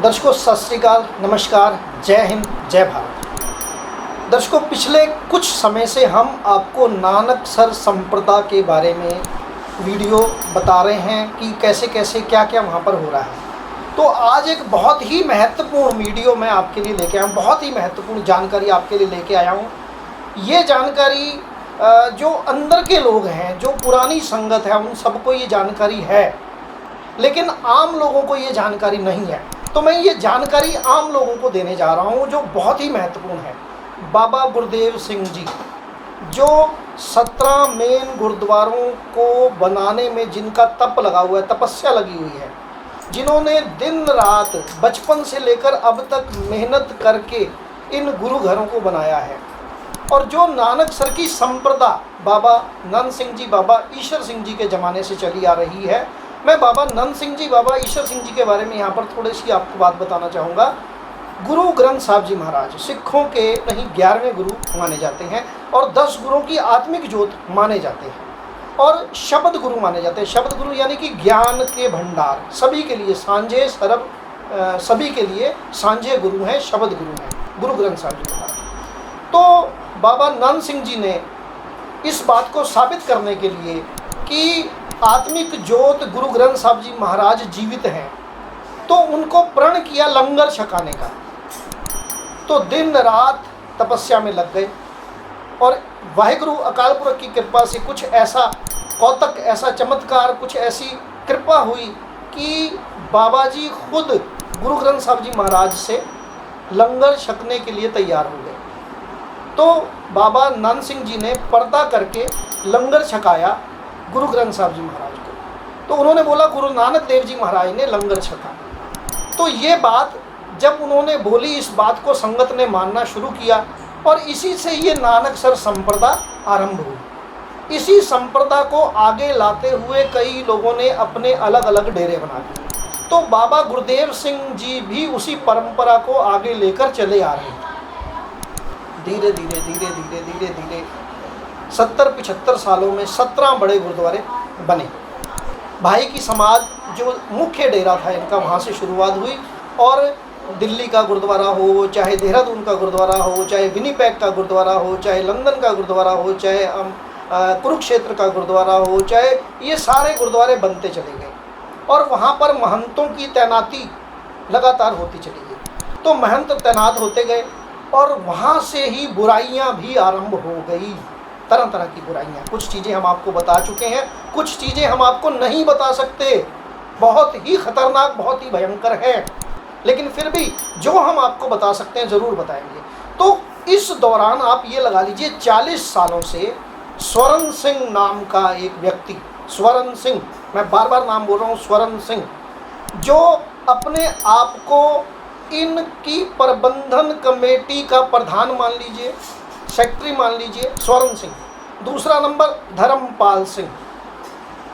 दर्शकों सत श्री अकाल, नमस्कार, जय हिंद, जय भारत। दर्शकों, पिछले कुछ समय से हम आपको नानकसर संप्रदाय के बारे में वीडियो बता रहे हैं कि कैसे कैसे क्या क्या वहाँ पर हो रहा है। तो आज एक बहुत ही महत्वपूर्ण वीडियो मैं आपके लिए लेके आया हूँ, बहुत ही महत्वपूर्ण जानकारी आपके लिए लेके आया हूँ। ये जानकारी जो अंदर के लोग हैं, जो पुरानी संगत है, उन सबको ये जानकारी है, लेकिन आम लोगों को ये जानकारी नहीं है। तो मैं ये जानकारी आम लोगों को देने जा रहा हूँ जो बहुत ही महत्वपूर्ण है। बाबा गुरदेव सिंह जी, जो 17 मेन गुरुद्वारों को बनाने में जिनका तप लगा हुआ है, तपस्या लगी हुई है, जिन्होंने दिन रात बचपन से लेकर अब तक मेहनत करके इन गुरु घरों को बनाया है, और जो नानकसर की संप्रदा बाबा नंद सिंह जी, बाबा ईश्वर सिंह जी के ज़माने से चली आ रही है। मैं बाबा नंद सिंह जी, बाबा ईश्वर सिंह जी के बारे में यहाँ पर थोड़ी सी आपको बात बताना चाहूँगा। गुरु ग्रंथ साहब जी महाराज सिखों के नहीं 11वें गुरु माने जाते हैं, और 10 गुरुओं की आत्मिक ज्योत माने जाते हैं, और शब्द गुरु माने जाते हैं। शब्द गुरु यानी कि ज्ञान के भंडार, सभी के लिए सांझे सरब, सभी के लिए सांझे गुरु हैं, शब्द गुरु हैं गुरु ग्रंथ साहब जी महाराज। तो बाबा नंद सिंह जी ने इस बात को साबित करने के लिए कि आत्मिक ज्योत गुरु ग्रंथ साहब जी महाराज जीवित हैं, तो उनको प्रण किया लंगर छकाने का। तो दिन रात तपस्या में लग गए, और वाहिगुरु अकाल पुरख की कृपा से कुछ ऐसा कौतक, ऐसा चमत्कार, कुछ ऐसी कृपा हुई कि बाबा जी खुद गुरु ग्रंथ साहब जी महाराज से लंगर छकने के लिए तैयार हो गए। तो बाबा नंद सिंह जी ने पर्दा करके लंगर छकाया गुरु ग्रंथ साहब जी महाराज को। तो उन्होंने बोला गुरु नानक देव जी महाराज ने लंगर छका। तो ये बात जब उन्होंने बोली, इस बात को संगत ने मानना शुरू किया, और इसी से ये नानकसर संप्रदाय आरंभ हुई। इसी संप्रदाय को आगे लाते हुए कई लोगों ने अपने अलग अलग डेरे बना लिए। तो बाबा गुरदेव सिंह जी भी उसी परंपरा को आगे लेकर चले आ रहे हैं। धीरे धीरे धीरे धीरे धीरे धीरे 70-75 सालों में 17 बड़े गुरुद्वारे बने। भाई की समाज जो मुख्य डेरा था इनका, वहाँ से शुरुआत हुई, और दिल्ली का गुरुद्वारा हो, चाहे देहरादून का गुरुद्वारा हो, चाहे विनीपेग का गुरुद्वारा हो, चाहे लंदन का गुरुद्वारा हो, चाहे कुरुक्षेत्र का गुरुद्वारा हो, चाहे ये सारे गुरुद्वारे बनते चले गए, और वहाँ पर महंतों की तैनाती लगातार होती चली गई। तो महंत तैनात होते गए, और वहाँ से ही बुराइयाँ भी आरंभ हो गई, तरह तरह की बुराइयाँ। कुछ चीज़ें हम आपको बता चुके हैं, कुछ चीज़ें हम आपको नहीं बता सकते, बहुत ही खतरनाक, बहुत ही भयंकर है, लेकिन फिर भी जो हम आपको बता सकते हैं ज़रूर बताएंगे। तो इस दौरान आप ये लगा लीजिए 40 सालों से स्वरण सिंह नाम का एक व्यक्ति, स्वरण सिंह, मैं बार बार नाम बोल रहा हूँ, स्वरण सिंह, जो अपने आप को इनकी प्रबंधन कमेटी का प्रधान मान लीजिए, सेक्रेटरी मान लीजिए, स्वर्ण सिंह। दूसरा नंबर धर्मपाल सिंह,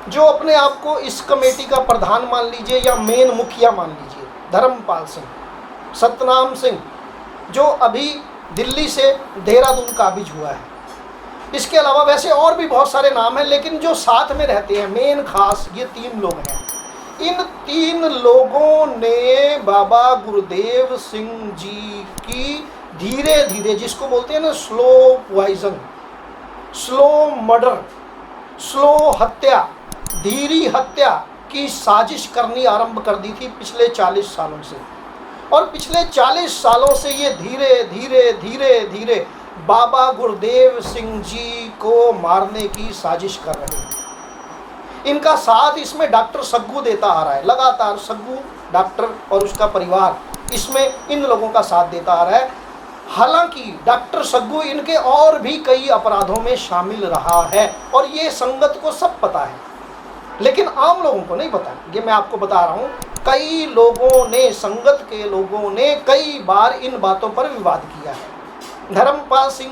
जो अपने आप को इस कमेटी का प्रधान मान लीजिए या मेन मुखिया मान लीजिए, धर्मपाल सिंह। सतनाम सिंह, जो अभी दिल्ली से देहरादून काबिज हुआ है। इसके अलावा वैसे और भी बहुत सारे नाम हैं, लेकिन जो साथ में रहते हैं मेन खास, ये 3 लोग हैं। इन 3 लोगों ने बाबा गुरुदेव सिंह जी की धीरे धीरे, जिसको बोलते हैं ना slow poison, slow murder, slow हत्या, धीरे हत्या की साजिश करनी आरंभ कर दी थी पिछले 40 सालों से। और पिछले 40 सालों से ये धीरे धीरे धीरे धीरे बाबा गुरुदेव सिंह जी को मारने की साजिश कर रहे हैं। इनका साथ इसमें डॉक्टर सग्गू देता आ रहा है, लगातार सग्गू डॉक्टर और उसका परिवार इसमें इन लोगों का साथ देता आ रहा है। हालांकि डॉक्टर सग्गू इनके और भी कई अपराधों में शामिल रहा है, और ये संगत को सब पता है, लेकिन आम लोगों को नहीं पता। ये मैं आपको बता रहा हूँ, कई लोगों ने, संगत के लोगों ने कई बार इन बातों पर विवाद किया है। धर्मपाल सिंह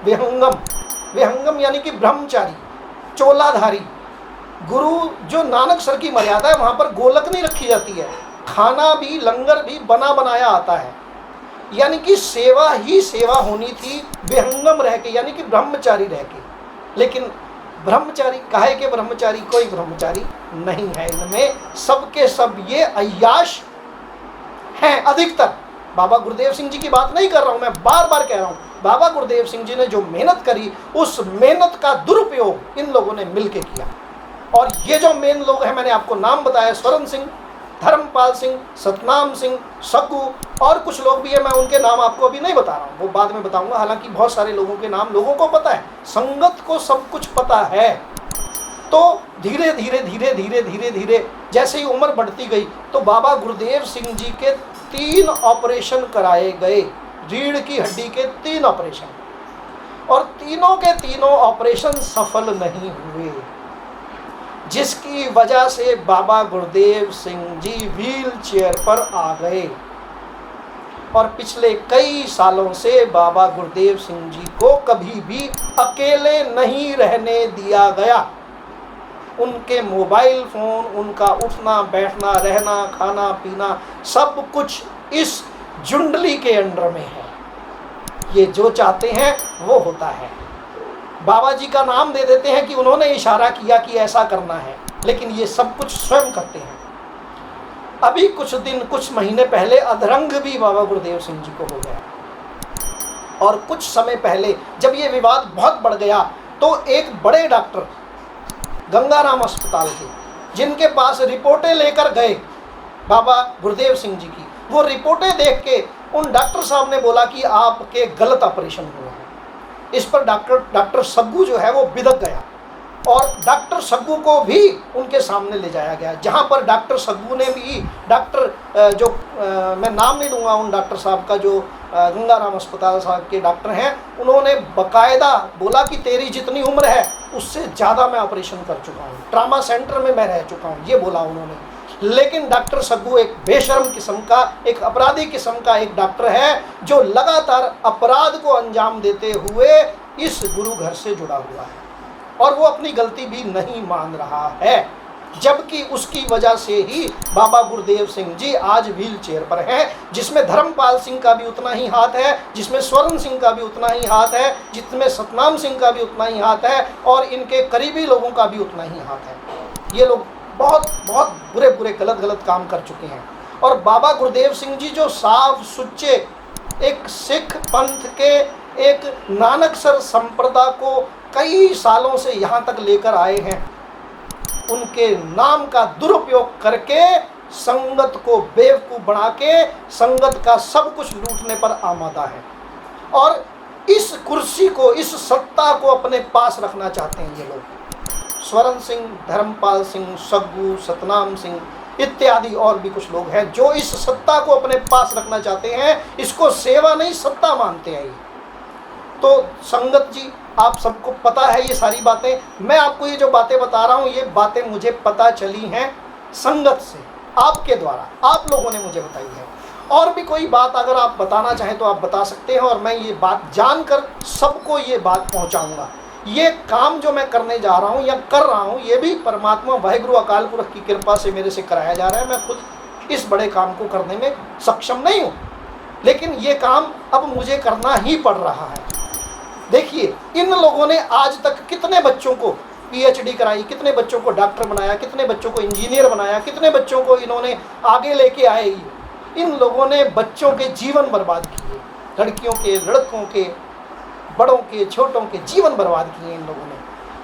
विहंगम, विहंगम यानी कि ब्रह्मचारी, चोलाधारी गुरु, जो नानकसर की मर्यादा है वहाँ पर गोलक नहीं रखी जाती है, खाना भी, लंगर भी बना बनाया आता है, यानी कि सेवा ही सेवा होनी थी विहंगम रह के, यानी कि ब्रह्मचारी रह के। लेकिन ब्रह्मचारी काहे के ब्रह्मचारी, कोई ब्रह्मचारी नहीं है इनमें, सबके सब ये अय्याश हैं अधिकतर। बाबा गुरुदेव सिंह जी की बात नहीं कर रहा हूँ, मैं बार बार कह रहा हूँ, बाबा गुरुदेव सिंह जी ने जो मेहनत करी उस मेहनत का दुरुपयोग इन लोगों ने मिलके किया। और ये जो मेन लोग हैं, मैंने आपको नाम बताया, स्वर्ण सिंह, धर्मपाल सिंह, सतनाम सिंह, सग्गू और कुछ लोग भी हैं, मैं उनके नाम आपको अभी नहीं बता रहा हूँ, वो बाद में बताऊंगा। हालांकि बहुत सारे लोगों के नाम लोगों को पता है, संगत को सब कुछ पता है। तो धीरे धीरे धीरे धीरे धीरे धीरे जैसे ही उम्र बढ़ती गई तो बाबा गुरुदेव सिंह जी के 3 ऑपरेशन कराए गए, रीढ़ की हड्डी के 3 ऑपरेशन, और तीनों के तीनों ऑपरेशन सफल नहीं हुए, जिसकी वजह से बाबा गुरुदेव सिंह जी व्हील चेयर पर आ गए। और पिछले कई सालों से बाबा गुरुदेव सिंह जी को कभी भी अकेले नहीं रहने दिया गया। उनके मोबाइल फोन, उनका उठना बैठना, रहना, खाना पीना, सब कुछ इस जुंडली के अंडर में है। ये जो चाहते हैं वो होता है। बाबा जी का नाम दे देते हैं कि उन्होंने इशारा किया कि ऐसा करना है, लेकिन ये सब कुछ स्वयं करते हैं। अभी कुछ महीने पहले अधरंग भी बाबा गुरुदेव सिंह जी को हो गया। और कुछ समय पहले जब ये विवाद बहुत बढ़ गया तो एक बड़े डॉक्टर गंगाराम अस्पताल के, जिनके पास रिपोर्टें लेकर गए बाबा गुरुदेव सिंह जी की, वो रिपोर्टें देख के उन डॉक्टर साहब ने बोला कि आपके गलत ऑपरेशन हुआ है। इस पर डॉक्टर सग्गू जो है वो बिदक गया और डॉक्टर सग्गू को भी उनके सामने ले जाया गया, जहां पर डॉक्टर सग्गू ने भी मैं नाम नहीं लूँगा उन डॉक्टर साहब का, जो गंगाराम अस्पताल साहब के डॉक्टर हैं, उन्होंने बकायदा बोला कि तेरी जितनी उम्र है उससे ज़्यादा मैं ऑपरेशन कर चुका हूँ, ट्रामा सेंटर में मैं रह चुका हूँ, ये बोला उन्होंने। लेकिन डॉक्टर सग्गू एक बेशर्म किस्म का, एक अपराधी किस्म का एक डॉक्टर है, जो लगातार अपराध को अंजाम देते हुए इस गुरु घर से जुड़ा हुआ है और वो अपनी गलती भी नहीं मान रहा है, जबकि उसकी वजह से ही बाबा गुरुदेव सिंह जी आज व्हील चेयर पर हैं, जिसमें धर्मपाल सिंह का भी उतना ही हाथ है, जिसमें स्वर्ण सिंह का भी उतना ही हाथ है, जिसमें सतनाम सिंह का भी उतना ही हाथ है और इनके करीबी लोगों का भी उतना ही हाथ है। ये लोग बहुत बहुत बुरे गलत काम कर चुके हैं। और बाबा गुरुदेव सिंह जी जो साफ सुच्चे एक सिख पंथ के, एक नानकसर संप्रदाय को कई सालों से यहाँ तक लेकर आए हैं, उनके नाम का दुरुपयोग करके संगत को बेवकूफ़ बना के संगत का सब कुछ लूटने पर आमादा है और इस कुर्सी को, इस सत्ता को अपने पास रखना चाहते हैं ये लोग। स्वर्ण सिंह, धर्मपाल सिंह, सग्गू, सतनाम सिंह इत्यादि और भी कुछ लोग हैं जो इस सत्ता को अपने पास रखना चाहते हैं। इसको सेवा नहीं सत्ता मानते हैं ये। तो संगत जी, आप सबको पता है ये सारी बातें, मैं आपको ये जो बातें बता रहा हूँ ये बातें मुझे पता चली हैं संगत से, आपके द्वारा, आप लोगों ने मुझे बताई है। और भी कोई बात अगर आप बताना चाहें तो आप बता सकते हैं और मैं ये बात जानकर सबको ये बात पहुँचाऊँगा। ये काम जो मैं करने जा रहा हूँ या कर रहा हूँ, ये भी परमात्मा वाहिगुरु अकाल पुरख की कृपा से मेरे से कराया जा रहा है। मैं खुद इस बड़े काम को करने में सक्षम नहीं हूँ, लेकिन ये काम अब मुझे करना ही पड़ रहा है। देखिए, इन लोगों ने आज तक कितने बच्चों को पीएचडी कराई, कितने बच्चों को डॉक्टर बनाया, कितने बच्चों को इंजीनियर बनाया, कितने बच्चों को इन्होंने आगे लेके आए। इन लोगों ने बच्चों के जीवन बर्बाद किए, लड़कियों के, लड़कों के, बड़ों के, छोटों के जीवन बर्बाद किए इन लोगों ने,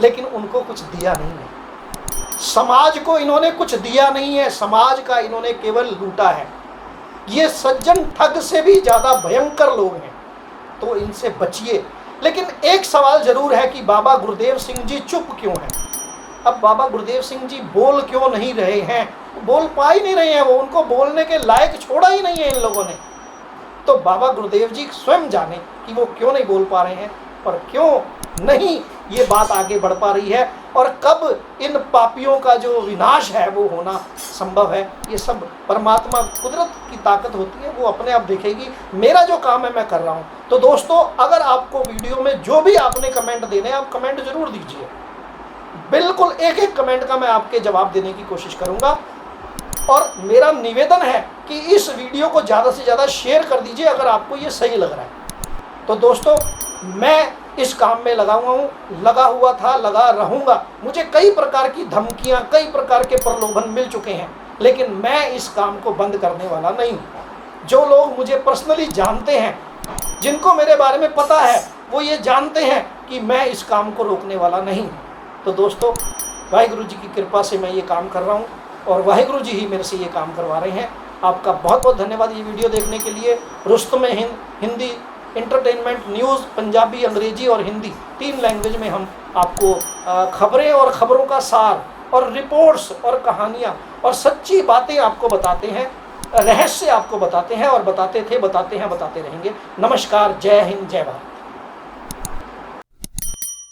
लेकिन उनको कुछ दिया नहीं है। समाज को इन्होंने कुछ दिया नहीं है, समाज का इन्होंने केवल लूटा है। ये सज्जन ठग से भी ज़्यादा भयंकर लोग हैं, तो इनसे बचिए। लेकिन एक सवाल जरूर है कि बाबा गुरुदेव सिंह जी चुप क्यों हैं? अब बाबा गुरुदेव सिंह जी बोल क्यों नहीं रहे हैं? बोल पा ही नहीं रहे हैं, वो उनको बोलने के लायक छोड़ा ही नहीं है इन लोगों ने। तो बाबा गुरुदेव जी स्वयं जाने कि वो क्यों नहीं बोल पा रहे हैं और क्यों नहीं ये बात आगे बढ़ पा रही है और कब इन पापियों का जो विनाश है वो होना संभव है। ये सब परमात्मा कुदरत की ताकत होती है, वो अपने आप देखेगी। मेरा जो काम है मैं कर रहा हूँ। तो दोस्तों, अगर आपको वीडियो में जो भी आपने कमेंट देने, आप कमेंट जरूर दीजिए। बिल्कुल एक एक कमेंट का मैं आपके जवाब देने की कोशिश करूँगा। और मेरा निवेदन है कि इस वीडियो को ज़्यादा से ज़्यादा शेयर कर दीजिए अगर आपको ये सही लग रहा है। तो दोस्तों, मैं इस काम में लगा हुआ था, लगा रहूँगा। मुझे कई प्रकार की धमकियाँ, कई प्रकार के प्रलोभन मिल चुके हैं, लेकिन मैं इस काम को बंद करने वाला नहीं हूँ। जो लोग मुझे पर्सनली जानते हैं, जिनको मेरे बारे में पता है, वो ये जानते हैं कि मैं इस काम को रोकने वाला नहीं हूँ। तो दोस्तों, वाहिगुरु जी की कृपा से मैं ये काम कर रहा हूँ और वाहिगुरु जी ही मेरे से ये काम करवा रहे हैं। आपका बहुत बहुत धन्यवाद ये वीडियो देखने के लिए। रुस्तमे हिंद हिंदी एंटरटेनमेंट न्यूज़, पंजाबी, अंग्रेजी और हिंदी 3 लैंग्वेज में हम आपको खबरें और ख़बरों का सार और रिपोर्ट्स और कहानियाँ और सच्ची बातें आपको बताते हैं, रहस्य आपको बताते हैं और बताते थे, बताते हैं, बताते रहेंगे। नमस्कार, जय हिंद, जय भारत।